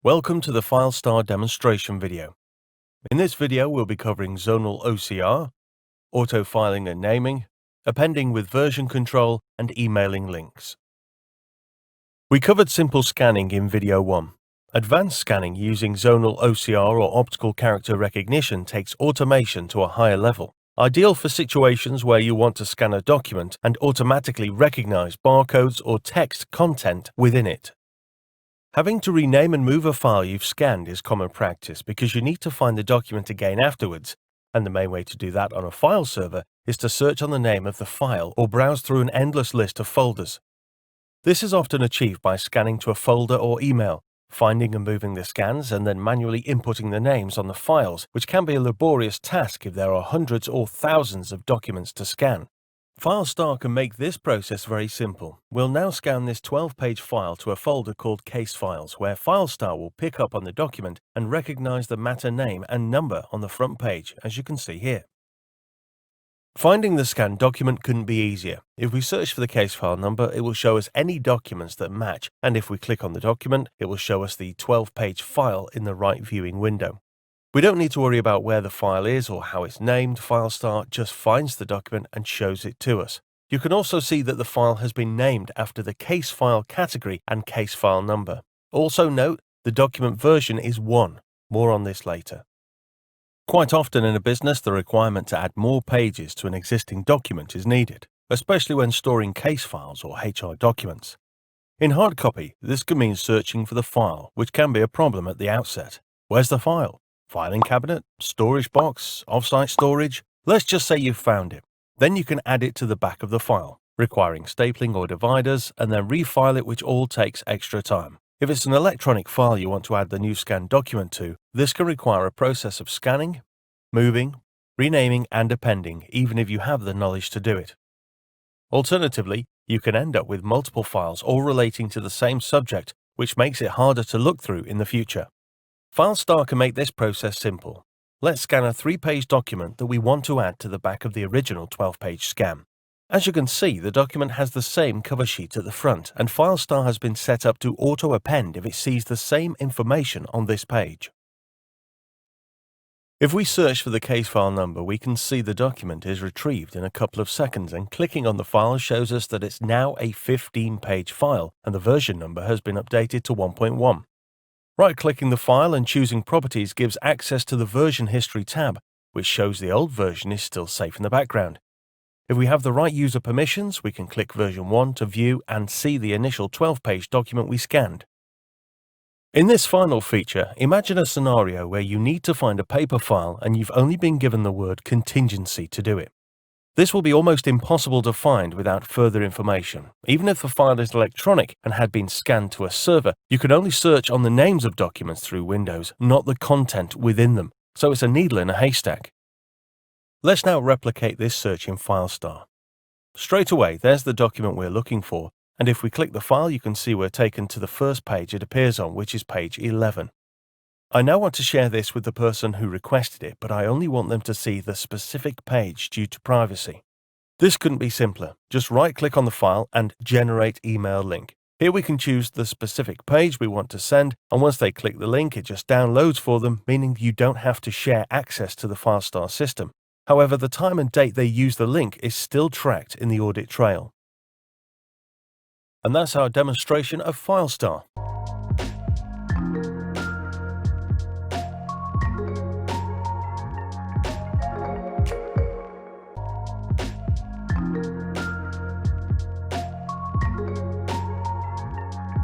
Welcome to the Filestar demonstration video. In this video, we'll be covering zonal OCR, auto-filing and naming, appending with version control, and emailing links. We covered simple scanning in video 1. Advanced scanning using zonal OCR or optical character recognition takes automation to a higher level, ideal for situations where you want to scan a document and automatically recognize barcodes or text content within it. Having to rename and move a file you've scanned is common practice because you need to find the document again afterwards, and the main way to do that on a file server is to search on the name of the file or browse through an endless list of folders. This is often achieved by scanning to a folder or email, finding and moving the scans, and then manually inputting the names on the files, which can be a laborious task if there are hundreds or thousands of documents to scan. Filestar can make this process very simple. We'll now scan this 12-page file to a folder called Case Files, where Filestar will pick up on the document and recognize the matter name and number on the front page, as you can see here. Finding the scanned document couldn't be easier. If we search for the case file number, it will show us any documents that match, and if we click on the document, it will show us the 12-page file in the right viewing window. We don't need to worry about where the file is or how it's named. Filestar just finds the document and shows it to us. You can also see that the file has been named after the case file category and case file number. Also note, the document version is 1. More on this later. Quite often in a business, the requirement to add more pages to an existing document is needed, especially when storing case files or HR documents. In hard copy, this can mean searching for the file, which can be a problem at the outset. Where's the file? Filing cabinet, storage box, offsite storage. Let's just say you've found it. Then you can add it to the back of the file, requiring stapling or dividers, and then refile it, which all takes extra time. If it's an electronic file you want to add the new scanned document to, this can require a process of scanning, moving, renaming, and appending, even if you have the knowledge to do it. Alternatively, you can end up with multiple files all relating to the same subject, which makes it harder to look through in the future. Filestar can make this process simple. Let's scan a 3-page document that we want to add to the back of the original 12-page scan. As you can see, the document has the same cover sheet at the front, and Filestar has been set up to auto-append if it sees the same information on this page. If we search for the case file number, we can see the document is retrieved in a couple of seconds, and clicking on the file shows us that it's now a 15-page file, and the version number has been updated to 1.1. Right-clicking the file and choosing Properties gives access to the Version History tab, which shows the old version is still safe in the background. If we have the right user permissions, we can click Version 1 to view and see the initial 12-page document we scanned. In this final feature, imagine a scenario where you need to find a paper file and you've only been given the word contingency to do it. This will be almost impossible to find without further information. Even if the file is electronic and had been scanned to a server, you can only search on the names of documents through Windows, not the content within them, so it's a needle in a haystack. Let's now replicate this search in Filestar. Straight away, there's the document we're looking for, and if we click the file, you can see we're taken to the first page it appears on, which is page 11. I now want to share this with the person who requested it, but I only want them to see the specific page due to privacy. This couldn't be simpler. Just right-click on the file and Generate Email Link. Here we can choose the specific page we want to send, and once they click the link, it just downloads for them, meaning you don't have to share access to the Filestar system. However, the time and date they use the link is still tracked in the audit trail. And that's our demonstration of Filestar.